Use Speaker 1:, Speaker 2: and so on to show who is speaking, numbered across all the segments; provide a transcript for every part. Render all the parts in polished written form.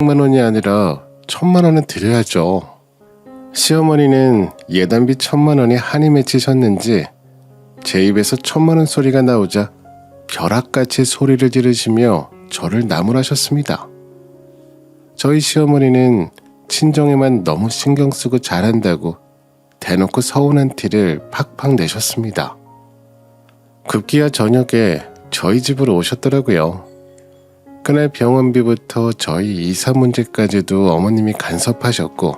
Speaker 1: 500만 원이 아니라 1000만 원은 드려야죠. 시어머니는 예단비 1000만 원에 한이 맺히셨는지 제 입에서 1000만 원 소리가 나오자 벼락같이 소리를 지르시며 저를 나무라셨습니다. 저희 시어머니는 친정에만 너무 신경 쓰고 잘한다고 대놓고 서운한 티를 팍팍 내셨습니다. 급기야 저녁에 저희 집으로 오셨더라고요. 그날 병원비부터 저희 이사 문제까지도 어머님이 간섭하셨고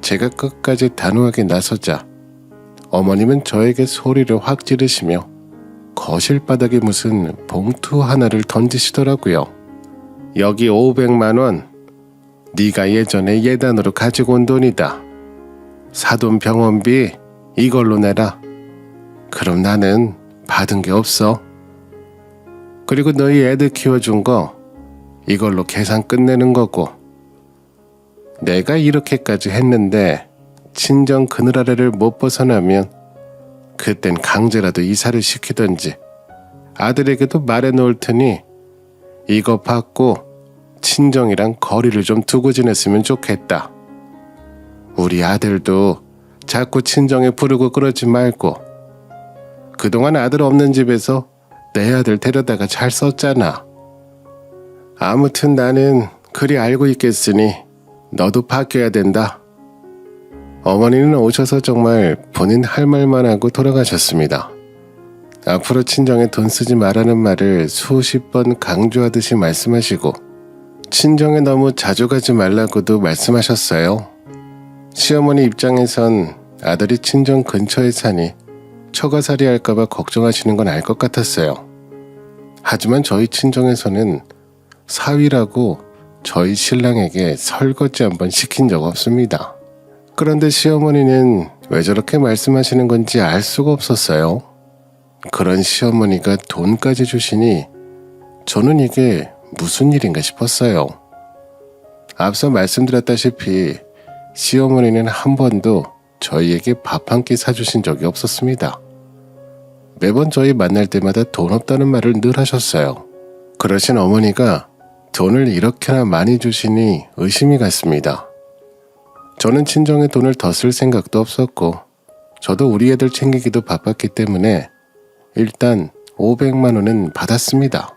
Speaker 1: 제가 끝까지 단호하게 나서자 어머님은 저에게 소리를 확 지르시며 거실 바닥에 무슨 봉투 하나를 던지시더라고요. 여기 500만 원, 네가 예전에 예단으로 가지고 온 돈이다. 사돈 병원비 이걸로 내라. 그럼 나는 받은 게 없어. 그리고 너희 애들 키워준 거 이걸로 계산 끝내는 거고. 내가 이렇게까지 했는데 친정 그늘 아래를 못 벗어나면 그땐 강제라도 이사를 시키던지 아들에게도 말해놓을 테니 이거 받고 친정이랑 거리를 좀 두고 지냈으면 좋겠다. 우리 아들도 자꾸 친정에 부르고 그러지 말고 그동안 아들 없는 집에서 내 아들 데려다가 잘 썼잖아. 아무튼 나는 그리 알고 있겠으니 너도 바뀌어야 된다. 어머니는 오셔서 정말 본인 할 말만 하고 돌아가셨습니다. 앞으로 친정에 돈 쓰지 말라는 말을 수십 번 강조하듯이 말씀하시고 친정에 너무 자주 가지 말라고도 말씀하셨어요. 시어머니 입장에선 아들이 친정 근처에 사니 처가살이 할까봐 걱정하시는 건 알 것 같았어요. 하지만 저희 친정에서는 사위라고 저희 신랑에게 설거지 한번 시킨 적 없습니다. 그런데 시어머니는 왜 저렇게 말씀하시는 건지 알 수가 없었어요. 그런 시어머니가 돈까지 주시니 저는 이게 무슨 일인가 싶었어요. 앞서 말씀드렸다시피 시어머니는 한 번도 저희에게 밥 한 끼 사주신 적이 없었습니다. 매번 저희 만날 때마다 돈 없다는 말을 늘 하셨어요. 그러신 어머니가 돈을 이렇게나 많이 주시니 의심이 갔습니다. 저는 친정에 돈을 더 쓸 생각도 없었고 저도 우리 애들 챙기기도 바빴기 때문에 일단 500만 원은 받았습니다.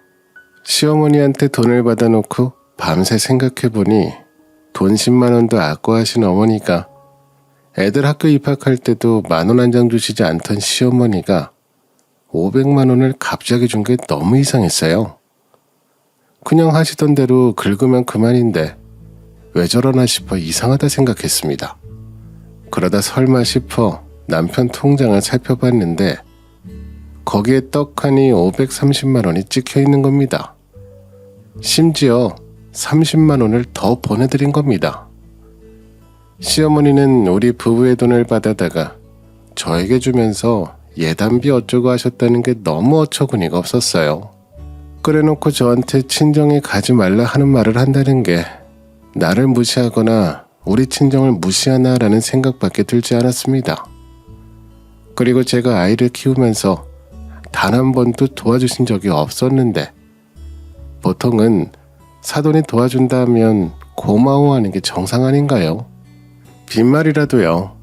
Speaker 1: 시어머니한테 돈을 받아놓고 밤새 생각해보니 돈 10만 원도 아까워하신 어머니가 애들 학교 입학할 때도 10,000원 한 장 주시지 않던 시어머니가 500만 원을 갑자기 준 게 너무 이상했어요. 그냥 하시던 대로 긁으면 그만인데 왜 저러나 싶어 이상하다 생각했습니다. 그러다 설마 싶어 남편 통장을 살펴봤는데 거기에 떡하니 530만 원이 찍혀 있는 겁니다. 심지어 30만 원을 더 보내드린 겁니다. 시어머니는 우리 부부의 돈을 받아다가 저에게 주면서 예단비 어쩌고 하셨다는 게 너무 어처구니가 없었어요. 그래놓고 저한테 친정에 가지 말라 하는 말을 한다는 게 나를 무시하거나 우리 친정을 무시하나라는 생각밖에 들지 않았습니다. 그리고 제가 아이를 키우면서 단 한 번도 도와주신 적이 없었는데 보통은 사돈이 도와준다 하면 고마워하는 게 정상 아닌가요? 빈말이라도요.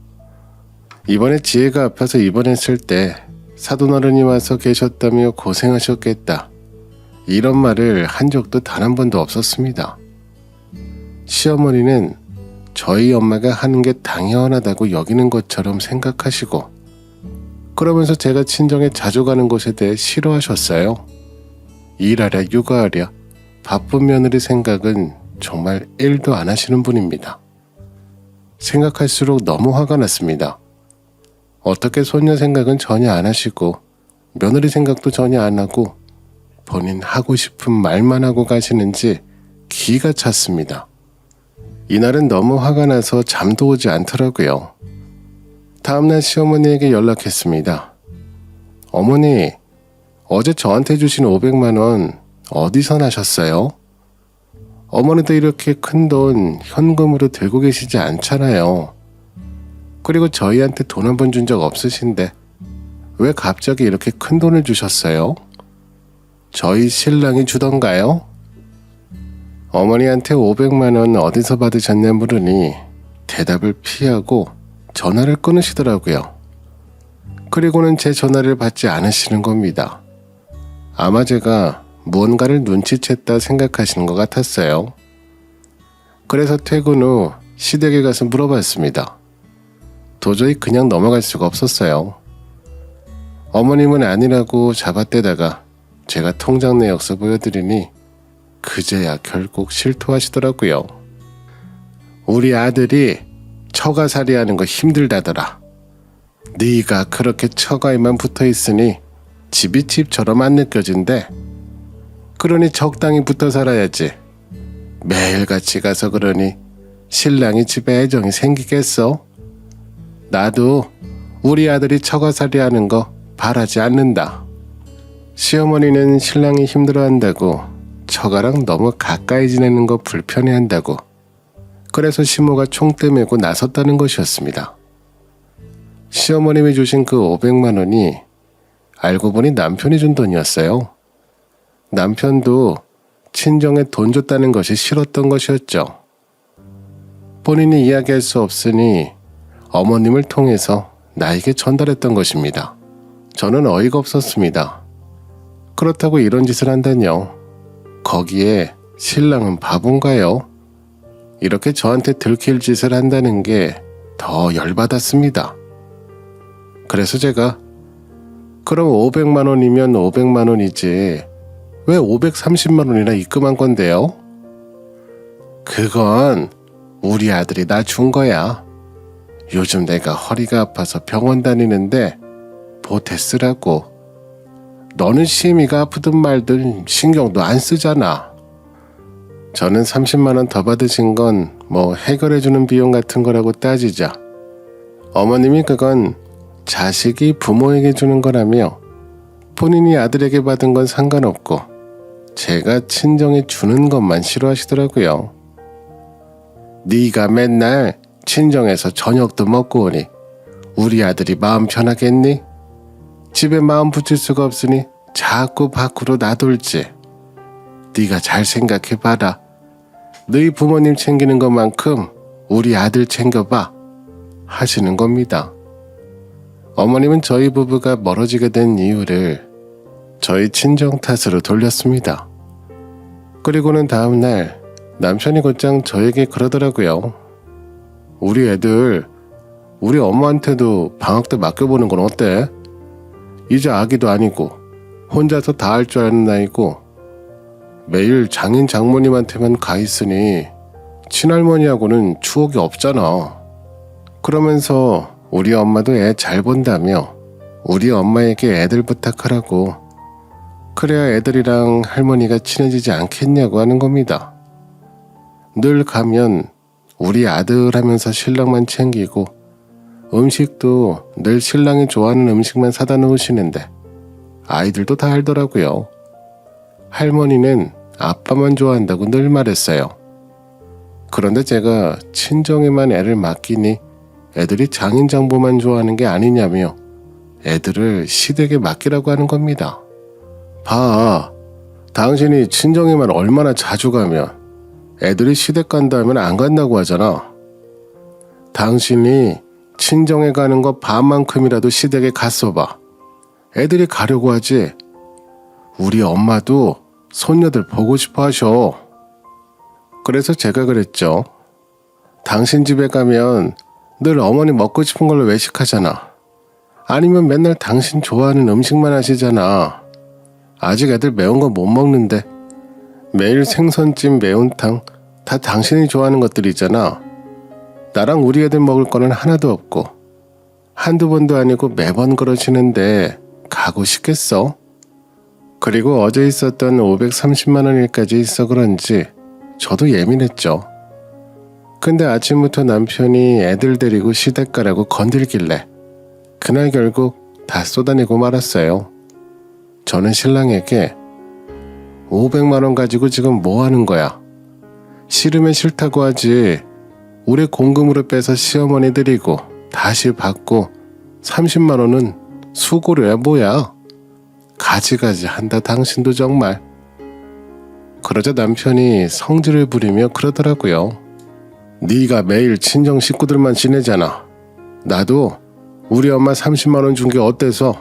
Speaker 1: 이번에 지혜가 아파서 입원했을 때 사돈 어른이 와서 계셨다며 고생하셨겠다. 이런 말을 한 적도 단 한 번도 없었습니다. 시어머니는 저희 엄마가 하는 게 당연하다고 여기는 것처럼 생각하시고 그러면서 제가 친정에 자주 가는 곳에 대해 싫어하셨어요. 일하랴 육아하랴 바쁜 며느리 생각은 정말 1도 안 하시는 분입니다. 생각할수록 너무 화가 났습니다. 어떻게 손녀 생각은 전혀 안 하시고 며느리 생각도 전혀 안 하고 본인 하고 싶은 말만 하고 가시는지 기가 찼습니다. 이날은 너무 화가 나서 잠도 오지 않더라고요. 다음날 시어머니에게 연락했습니다. 어머니, 어제 저한테 주신 500만 원 어디서 나셨어요? 어머니도 이렇게 큰 돈 현금으로 들고 계시지 않잖아요. 그리고 저희한테 돈 한 번 준 적 없으신데 왜 갑자기 이렇게 큰 돈을 주셨어요? 저희 신랑이 주던가요? 어머니한테 500만 원 어디서 받으셨냐 물으니 대답을 피하고 전화를 끊으시더라고요. 그리고는 제 전화를 받지 않으시는 겁니다. 아마 제가 무언가를 눈치챘다 생각하시는 것 같았어요. 그래서 퇴근 후 시댁에 가서 물어봤습니다. 도저히 그냥 넘어갈 수가 없었어요. 어머님은 아니라고 잡아떼다가 제가 통장 내역서 보여드리니 그제야 결국 실토하시더라고요. 우리 아들이 처가살이하는 거 힘들다더라. 네가 그렇게 처가에만 붙어있으니 집이 집처럼 안 느껴진대. 그러니 적당히 붙어 살아야지. 매일같이 가서 그러니 신랑이 집에 애정이 생기겠어? 나도 우리 아들이 처가살이하는 거 바라지 않는다. 시어머니는 신랑이 힘들어한다고 처가랑 너무 가까이 지내는 거 불편해한다고 그래서 시모가 총대 메고 나섰다는 것이었습니다. 시어머님이 주신 그 500만 원이 알고 보니 남편이 준 돈이었어요. 남편도 친정에 돈 줬다는 것이 싫었던 것이었죠. 본인이 이야기할 수 없으니 어머님을 통해서 나에게 전달했던 것입니다. 저는 어이가 없었습니다. 그렇다고 이런 짓을 한다뇨. 거기에 신랑은 바본가요? 이렇게 저한테 들킬 짓을 한다는 게 더 열받았습니다. 그래서 제가 그럼 500만 원이면 500만 원이지 왜 530만 원이나 입금한 건데요? 그건 우리 아들이 나 준 거야. 요즘 내가 허리가 아파서 병원 다니는데 보태 쓰라고. 너는 시미가 아프든 말든 신경도 안 쓰잖아. 저는 30만 원 더 받으신 건 뭐 해결해주는 비용 같은 거라고 따지자. 어머님이 그건 자식이 부모에게 주는 거라며 본인이 아들에게 받은 건 상관없고 제가 친정에 주는 것만 싫어하시더라고요. 네가 맨날 친정에서 저녁도 먹고 오니 우리 아들이 마음 편하겠니? 집에 마음 붙일 수가 없으니 자꾸 밖으로 나돌지. 네가 잘 생각해봐라. 너희 부모님 챙기는 것만큼 우리 아들 챙겨봐 하시는 겁니다. 어머님은 저희 부부가 멀어지게 된 이유를 저희 친정 탓으로 돌렸습니다. 그리고는 다음날 남편이 곧장 저에게 그러더라고요. 우리 애들 우리 엄마한테도 방학 때 맡겨보는 건 어때? 이제 아기도 아니고 혼자서 다 할 줄 아는 나이고 매일 장인 장모님한테만 가 있으니 친할머니하고는 추억이 없잖아. 그러면서 우리 엄마도 애 잘 본다며 우리 엄마에게 애들 부탁하라고. 그래야 애들이랑 할머니가 친해지지 않겠냐고 하는 겁니다. 늘 가면 우리 아들 하면서 신랑만 챙기고 음식도 늘 신랑이 좋아하는 음식만 사다 놓으시는데 아이들도 다 알더라고요. 할머니는 아빠만 좋아한다고 늘 말했어요. 그런데 제가 친정에만 애를 맡기니 애들이 장인 장보만 좋아하는 게 아니냐며 애들을 시댁에 맡기라고 하는 겁니다. 봐, 당신이 친정에만 얼마나 자주 가면 애들이 시댁 간다 하면 안 간다고 하잖아. 당신이 친정에 가는 거 반만큼이라도 시댁에 갔어봐. 애들이 가려고 하지. 우리 엄마도 손녀들 보고 싶어 하셔. 그래서 제가 그랬죠. 당신 집에 가면 늘 어머니 먹고 싶은 걸로 외식하잖아. 아니면 맨날 당신 좋아하는 음식만 하시잖아. 아직 애들 매운 거 못 먹는데 매일 생선찜 매운탕 다 당신이 좋아하는 것들이잖아. 나랑 우리 애들 먹을 거는 하나도 없고 한두 번도 아니고 매번 그러시는데 가고 싶겠어? 그리고 어제 있었던 530만 원 일까지 있어 그런지 저도 예민했죠. 근데 아침부터 남편이 애들 데리고 시댁 가라고 건들길래 그날 결국 다 쏟아내고 말았어요. 저는 신랑에게 500만 원 가지고 지금 뭐 하는 거야? 싫으면 싫다고 하지. 우리 공금으로 빼서 시어머니 드리고 다시 받고 30만 원은 수고료야 뭐야. 가지가지 한다 당신도 정말. 그러자 남편이 성질을 부리며 그러더라고요. 네가 매일 친정 식구들만 지내잖아. 나도 우리 엄마 30만 원 준 게 어때서?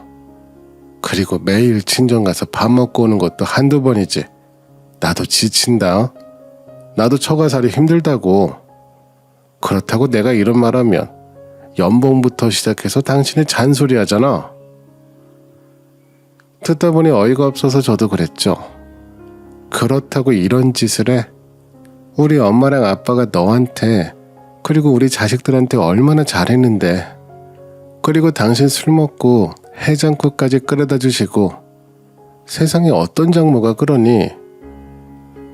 Speaker 1: 그리고 매일 친정 가서 밥 먹고 오는 것도 한두 번이지. 나도 지친다. 나도 처가살이 힘들다고. 그렇다고 내가 이런 말하면 연봉부터 시작해서 당신이 잔소리 하잖아. 듣다 보니 어이가 없어서 저도 그랬죠. 그렇다고 이런 짓을 해? 우리 엄마랑 아빠가 너한테 그리고 우리 자식들한테 얼마나 잘했는데. 그리고 당신 술 먹고 해장국까지 끓여다 주시고 세상에 어떤 장모가 그러니?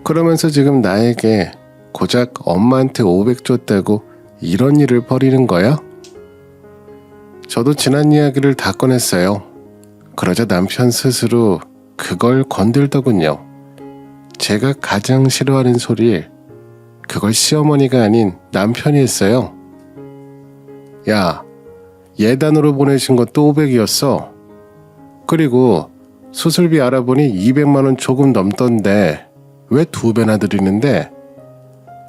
Speaker 1: 그러면서 지금 나에게 고작 엄마한테 500 줬다고 이런 일을 벌이는 거야? 저도 지난 이야기를 다 꺼냈어요. 그러자 남편 스스로 그걸 건들더군요. 제가 가장 싫어하는 소리, 그걸 시어머니가 아닌 남편이 했어요. 야, 예단으로 보내신 것도 500이었어. 그리고 수술비 알아보니 200만 원 조금 넘던데 왜 2배나 드리는데?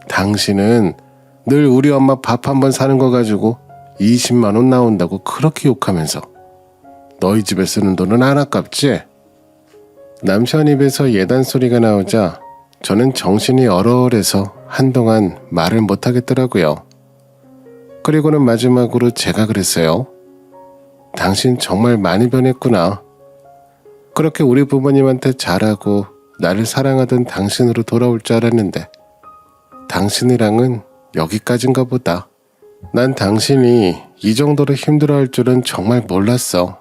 Speaker 1: 당신은 늘 우리 엄마 밥 한 번 사는 거 가지고 20만 원 나온다고 그렇게 욕하면서 너희 집에 쓰는 돈은 안 아깝지? 남편 입에서 예단 소리가 나오자 저는 정신이 얼얼해서 한동안 말을 못하겠더라고요. 그리고는 마지막으로 제가 그랬어요. 당신 정말 많이 변했구나. 그렇게 우리 부모님한테 잘하고 나를 사랑하던 당신으로 돌아올 줄 알았는데 당신이랑은 여기까지인가 보다. 난 당신이 이 정도로 힘들어할 줄은 정말 몰랐어.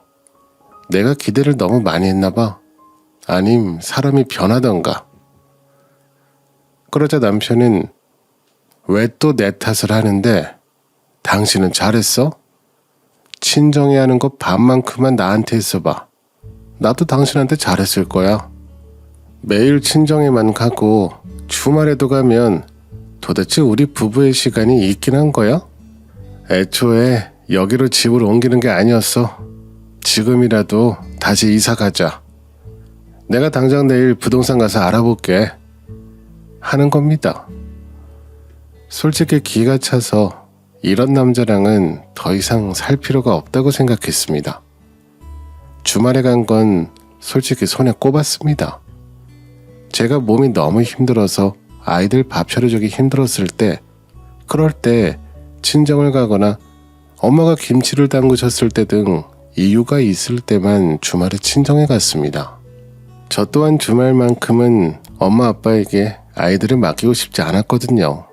Speaker 1: 내가 기대를 너무 많이 했나 봐. 아님 사람이 변하던가. 그러자 남편은 왜 또 내 탓을 하는데? 당신은 잘했어? 친정에 하는 거 반만큼만 나한테 했어봐. 나도 당신한테 잘했을 거야. 매일 친정에만 가고 주말에도 가면 도대체 우리 부부의 시간이 있긴 한 거야? 애초에 여기로 집을 옮기는 게 아니었어. 지금이라도 다시 이사 가자. 내가 당장 내일 부동산 가서 알아볼게. 하는 겁니다. 솔직히 기가 차서 이런 남자랑은 더 이상 살 필요가 없다고 생각했습니다. 주말에 간 건 솔직히 손에 꼽았습니다. 제가 몸이 너무 힘들어서 아이들 밥 차려주기 힘들었을 때, 그럴 때 친정을 가거나 엄마가 김치를 담그셨을 때 등 이유가 있을 때만 주말에 친정에 갔습니다. 저 또한 주말만큼은 엄마 아빠에게 아이들을 맡기고 싶지 않았거든요.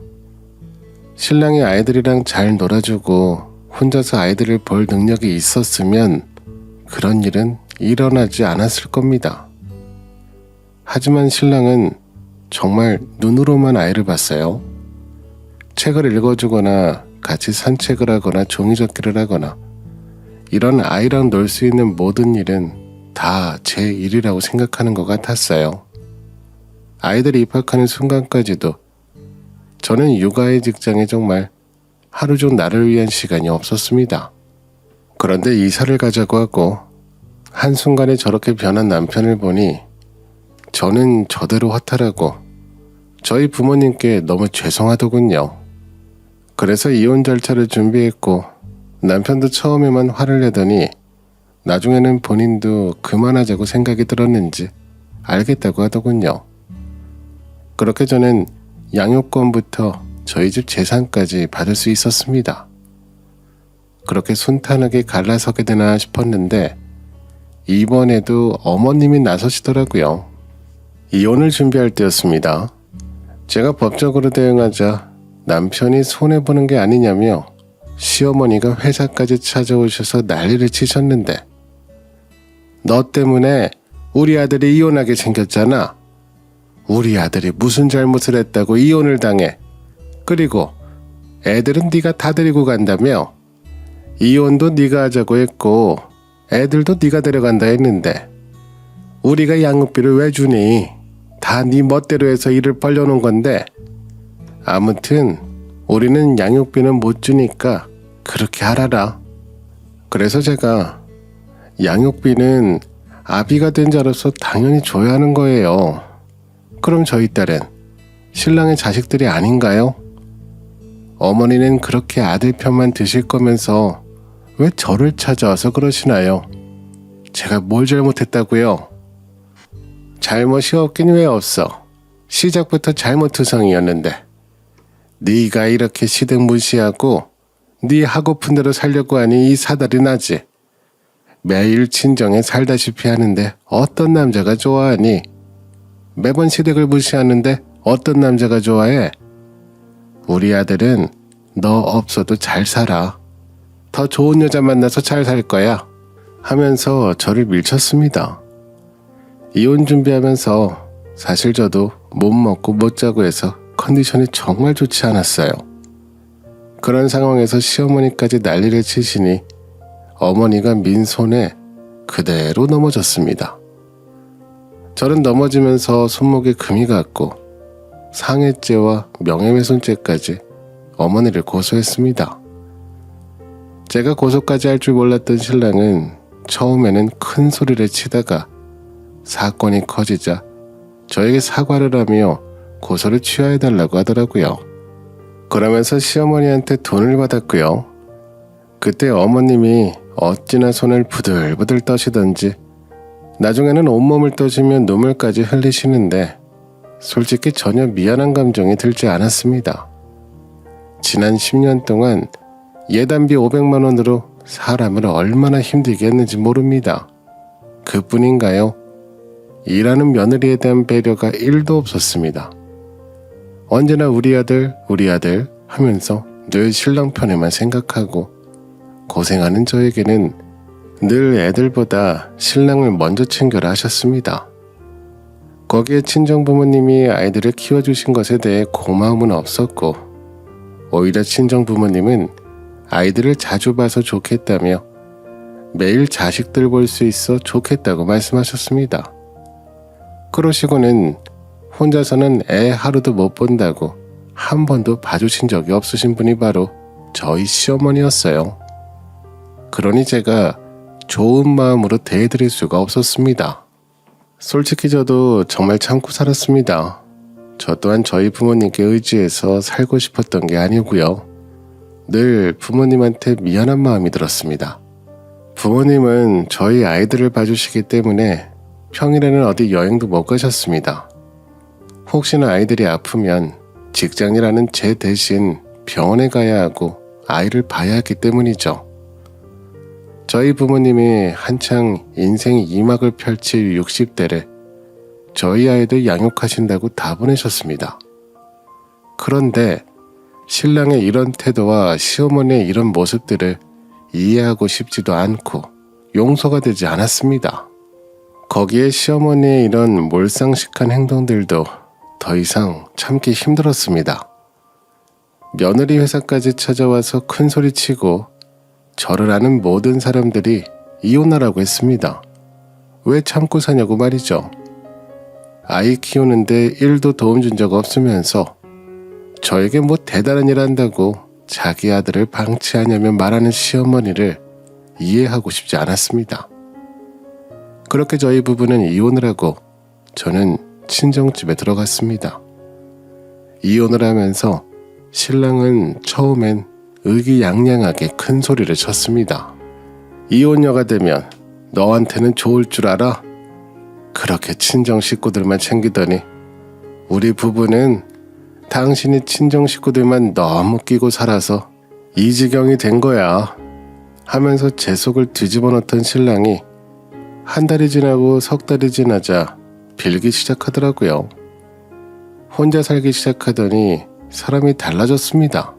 Speaker 1: 신랑이 아이들이랑 잘 놀아주고 혼자서 아이들을 볼 능력이 있었으면 그런 일은 일어나지 않았을 겁니다. 하지만 신랑은 정말 눈으로만 아이를 봤어요. 책을 읽어주거나 같이 산책을 하거나 종이접기를 하거나 이런 아이랑 놀 수 있는 모든 일은 다 제 일이라고 생각하는 것 같았어요. 아이들이 입학하는 순간까지도 저는 육아의 직장에 정말 하루 종 나를 위한 시간이 없었습니다. 그런데 이사를 가자고 하고 한순간에 저렇게 변한 남편을 보니 저는 저대로 허탈하고 저희 부모님께 너무 죄송하더군요. 그래서 이혼 절차를 준비했고 남편도 처음에만 화를 내더니 나중에는 본인도 그만하자고 생각이 들었는지 알겠다고 하더군요. 그렇게 저는 양육권부터 저희 집 재산까지 받을 수 있었습니다. 그렇게 순탄하게 갈라서게 되나 싶었는데 이번에도 어머님이 나서시더라고요. 이혼을 준비할 때였습니다. 제가 법적으로 대응하자 남편이 손해보는 게 아니냐며 시어머니가 회사까지 찾아오셔서 난리를 치셨는데 너 때문에 우리 아들이 이혼하게 생겼잖아. 우리 아들이 무슨 잘못을 했다고 이혼을 당해. 그리고 애들은 네가 다 데리고 간다며. 이혼도 네가 하자고 했고 애들도 네가 데려간다 했는데 우리가 양육비를 왜 주니? 다 네 멋대로 해서 일을 벌려놓은 건데 아무튼 우리는 양육비는 못 주니까 그렇게 하라라. 그래서 제가 양육비는 아비가 된 자로서 당연히 줘야 하는 거예요. 그럼 저희 딸은 신랑의 자식들이 아닌가요? 어머니는 그렇게 아들 편만 드실 거면서 왜 저를 찾아와서 그러시나요? 제가 뭘 잘못했다고요? 잘못이 없긴 왜 없어. 시작부터 잘못투성이었는데 네가 이렇게 시댁 무시하고 네 하고픈 대로 살려고 하니 이 사달이 나지. 매일 친정에 살다시피 하는데 어떤 남자가 좋아하니? 매번 시댁을 무시하는데 어떤 남자가 좋아해? 우리 아들은 너 없어도 잘 살아. 더 좋은 여자 만나서 잘 살 거야. 하면서 저를 밀쳤습니다. 이혼 준비하면서 사실 저도 못 먹고 못 자고 해서 컨디션이 정말 좋지 않았어요. 그런 상황에서 시어머니까지 난리를 치시니 어머니가 민 손에 그대로 넘어졌습니다. 저는 넘어지면서 손목에 금이 갔고 상해죄와 명예훼손죄까지 어머니를 고소했습니다. 제가 고소까지 할 줄 몰랐던 신랑은 처음에는 큰 소리를 치다가 사건이 커지자 저에게 사과를 하며 고소를 취하해달라고 하더라고요. 그러면서 시어머니한테 돈을 받았고요. 그때 어머님이 어찌나 손을 부들부들 떠시던지 나중에는 온몸을 떠시며 눈물까지 흘리시는데 솔직히 전혀 미안한 감정이 들지 않았습니다. 지난 10년 동안 예단비 500만 원으로 사람을 얼마나 힘들게 했는지 모릅니다. 그뿐인가요? 일하는 며느리에 대한 배려가 1도 없었습니다. 언제나 우리 아들 하면서 늘 신랑 편에만 생각하고 고생하는 저에게는 늘 애들보다 신랑을 먼저 챙겨라 하셨습니다. 거기에 친정부모님이 아이들을 키워주신 것에 대해 고마움은 없었고 오히려 친정부모님은 아이들을 자주 봐서 좋겠다며 매일 자식들 볼 수 있어 좋겠다고 말씀하셨습니다. 그러시고는 혼자서는 애 하루도 못 본다고 한 번도 봐주신 적이 없으신 분이 바로 저희 시어머니였어요. 그러니 제가 좋은 마음으로 대해드릴 수가 없었습니다. 솔직히 저도 정말 참고 살았습니다. 저 또한 저희 부모님께 의지해서 살고 싶었던 게 아니고요. 늘 부모님한테 미안한 마음이 들었습니다. 부모님은 저희 아이들을 봐주시기 때문에 평일에는 어디 여행도 못 가셨습니다. 혹시나 아이들이 아프면 직장이라는 제 대신 병원에 가야 하고 아이를 봐야 하기 때문이죠. 저희 부모님이 한창 인생의 2막을 펼칠 60대를 저희 아이들 양육하신다고 다 보내셨습니다. 그런데 신랑의 이런 태도와 시어머니의 이런 모습들을 이해하고 싶지도 않고 용서가 되지 않았습니다. 거기에 시어머니의 이런 몰상식한 행동들도 더 이상 참기 힘들었습니다. 며느리 회사까지 찾아와서 큰 소리치고 저를 아는 모든 사람들이 이혼하라고 했습니다. 왜 참고 사냐고 말이죠. 아이 키우는데 1도 도움 준 적 없으면서 저에게 뭐 대단한 일 한다고 자기 아들을 방치하냐며 말하는 시어머니를 이해하고 싶지 않았습니다. 그렇게 저희 부부는 이혼을 하고 저는 친정집에 들어갔습니다. 이혼을 하면서 신랑은 처음엔 의기양양하게 큰 소리를 쳤습니다. 이혼녀가 되면 너한테는 좋을 줄 알아? 그렇게 친정 식구들만 챙기더니 우리 부부는 당신이 친정 식구들만 너무 끼고 살아서 이 지경이 된 거야 하면서 제 속을 뒤집어 놓던 신랑이 한 달이 지나고 석 달이 지나자 빌기 시작하더라고요. 혼자 살기 시작하더니 사람이 달라졌습니다.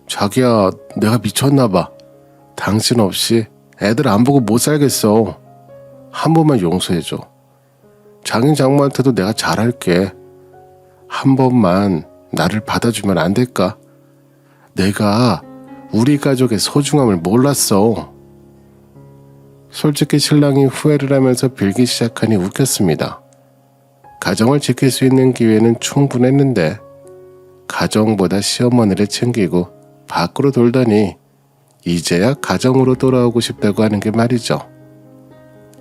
Speaker 1: 자기야, 내가 미쳤나봐. 당신 없이 애들 안 보고 못 살겠어. 한 번만 용서해줘. 장인 장모한테도 내가 잘할게. 한 번만 나를 받아주면 안 될까? 내가 우리 가족의 소중함을 몰랐어. 솔직히 신랑이 후회를 하면서 빌기 시작하니 웃겼습니다. 가정을 지킬 수 있는 기회는 충분했는데 가정보다 시어머니를 챙기고 밖으로 돌더니 이제야 가정으로 돌아오고 싶다고 하는 게 말이죠.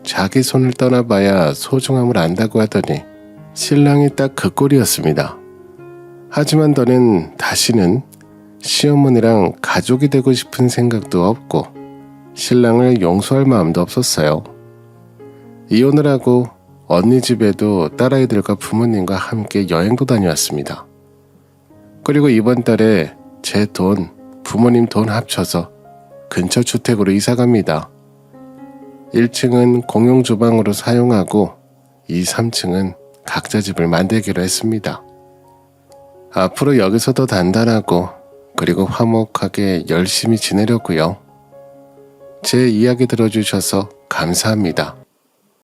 Speaker 1: 자기 손을 떠나봐야 소중함을 안다고 하더니 신랑이 딱 그 꼴이었습니다. 하지만 저는 다시는 시어머니랑 가족이 되고 싶은 생각도 없고 신랑을 용서할 마음도 없었어요. 이혼을 하고 언니 집에도 딸아이들과 부모님과 함께 여행도 다녀왔습니다. 그리고 이번 달에 제 돈, 부모님 돈 합쳐서 근처 주택으로 이사 갑니다. 1층은 공용 주방으로 사용하고 2, 3층은 각자 집을 만들기로 했습니다. 앞으로 여기서 더 단단하고 그리고 화목하게 열심히 지내려고요. 제 이야기 들어주셔서 감사합니다.